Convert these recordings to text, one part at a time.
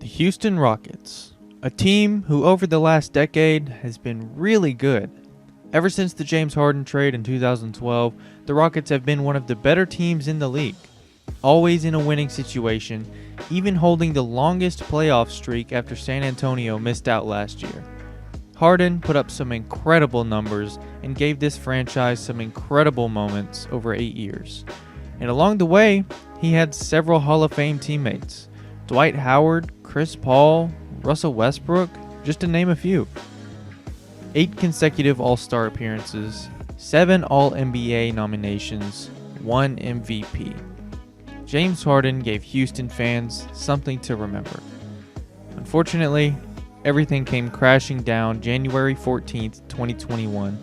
Houston Rockets, a team who over the last decade has been really good. Ever since the James Harden trade in 2012, the Rockets have been one of the better teams in the league, always in a winning situation, even holding the longest playoff streak after San Antonio missed out last year. Harden put up some incredible numbers and gave this franchise some incredible moments over 8 years. And along the way, he had several Hall of Fame teammates: Dwight Howard, Chris Paul, Russell Westbrook, just to name a few. 8 consecutive All-Star appearances, 7 All-NBA nominations, 1 MVP. James Harden gave Houston fans something to remember. Unfortunately, everything came crashing down January 14th, 2021.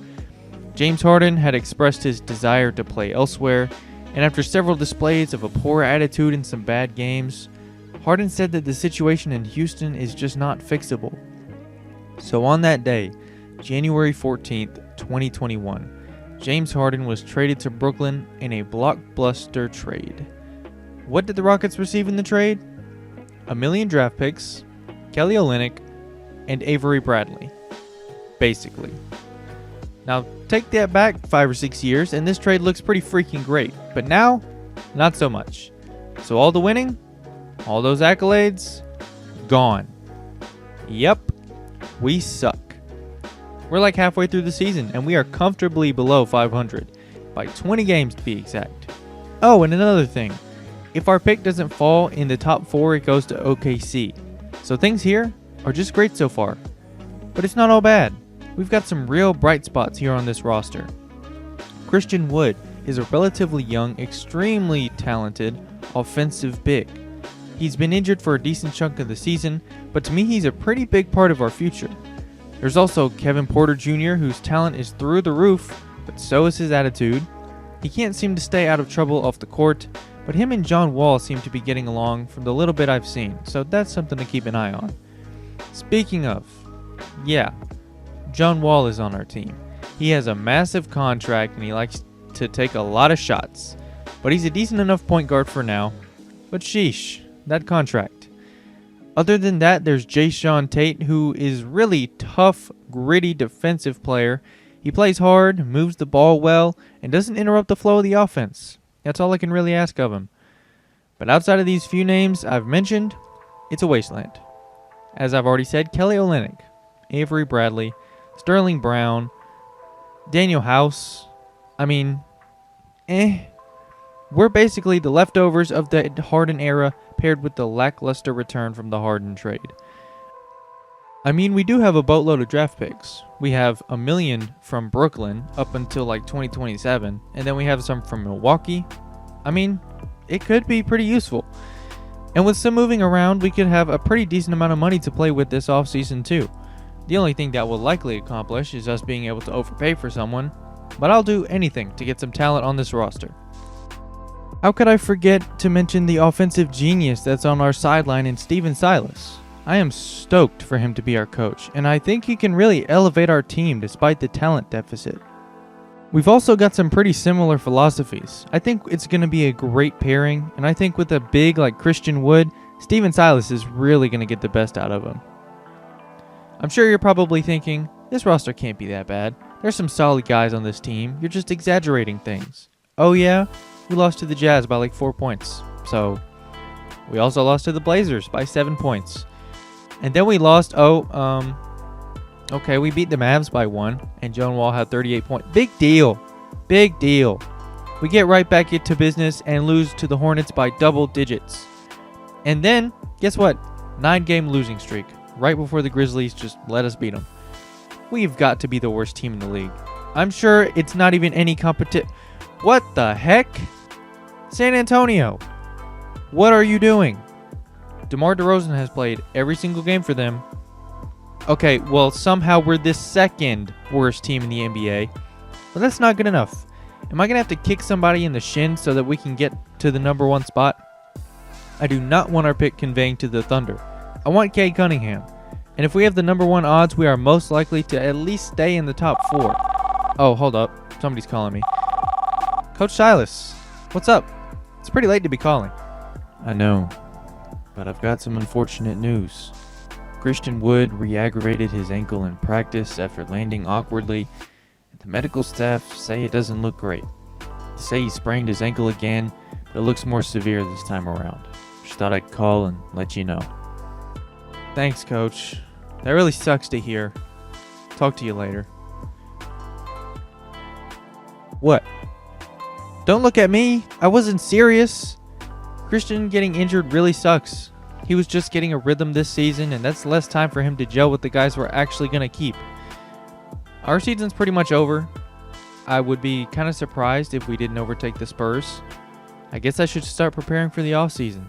James Harden had expressed his desire to play elsewhere, and after several displays of a poor attitude and some bad games, Harden said that the situation in Houston is just not fixable. So on that day, January 14th, 2021, James Harden was traded to Brooklyn in a blockbuster trade. What did the Rockets receive in the trade? 1 million draft picks, Kelly Olynyk, and Avery Bradley. Basically. Now, take that back 5 or 6 years, and this trade looks pretty freaking great. But now, not so much. So all the winning, all those accolades, gone. Yep, we suck. We're like halfway through the season, and we are comfortably below 500, by 20 games to be exact. Oh, and another thing. If our pick doesn't fall in the top 4, it goes to OKC. So things here are just great so far. But it's not all bad. We've got some real bright spots here on this roster. Christian Wood is a relatively young, extremely talented, offensive big. He's been injured for a decent chunk of the season, but to me he's a pretty big part of our future. There's also Kevin Porter Jr., whose talent is through the roof, but so is his attitude. He can't seem to stay out of trouble off the court, but him and John Wall seem to be getting along from the little bit I've seen, so that's something to keep an eye on. Speaking of, yeah, John Wall is on our team. He has a massive contract and he likes to take a lot of shots, but he's a decent enough point guard for now. But sheesh, that contract. Other than that, there's Jae'Sean Tate, who is really tough, gritty defensive player. He plays hard, moves the ball well, and doesn't interrupt the flow of the offense. That's all I can really ask of him. But outside of these few names I've mentioned, it's a wasteland. As I've already said, Kelly Olynyk, Avery Bradley, Sterling Brown, Daniel House. We're basically the leftovers of the Harden era paired with the lackluster return from the Harden trade. We do have a boatload of draft picks. We have 1 million from Brooklyn up until like 2027, and then we have some from Milwaukee. It could be pretty useful. And with some moving around, we could have a pretty decent amount of money to play with this offseason too. The only thing that will likely accomplish is us being able to overpay for someone, but I'll do anything to get some talent on this roster. How could I forget to mention the offensive genius that's on our sideline in Steven Silas? I am stoked for him to be our coach, and I think he can really elevate our team despite the talent deficit. We've also got some pretty similar philosophies. I think it's going to be a great pairing, and I think with a big like Christian Wood, Steven Silas is really going to get the best out of him. I'm sure you're probably thinking, this roster can't be that bad. There's some solid guys on this team. You're just exaggerating things. Oh yeah? We lost to the Jazz by like 4 points. So, we also lost to the Blazers by 7 points. And then we lost, we beat the Mavs by 1, and John Wall had 38 points. Big deal. Big deal. We get right back into business and lose to the Hornets by double digits. And then, guess what? 9-game losing streak, right before the Grizzlies just let us beat them. We've got to be the worst team in the league. I'm sure it's not even any competition. What the heck? San Antonio, what are you doing? DeMar DeRozan has played every single game for them. Okay, well, somehow we're the second worst team in the NBA. But that's not good enough. Am I going to have to kick somebody in the shin so that we can get to the number 1 spot? I do not want our pick conveying to the Thunder. I want Cade Cunningham. And if we have the number 1 odds, we are most likely to at least stay in the top 4. Oh, hold up. Somebody's calling me. Coach Silas, what's up? It's pretty late to be calling. I know. but I've got some unfortunate news. Christian Wood re-aggravated his ankle in practice after landing awkwardly, and the medical staff say it doesn't look great. They say he sprained his ankle again, but it looks more severe this time around. Just thought I'd call and let you know. Thanks, Coach. That really sucks to hear. Talk to you later. What? Don't look at me. I wasn't serious. Christian getting injured really sucks. He was just getting a rhythm this season, and that's less time for him to gel with the guys we're actually going to keep. Our season's pretty much over. I would be kind of surprised if we didn't overtake the Spurs. I guess I should start preparing for the offseason.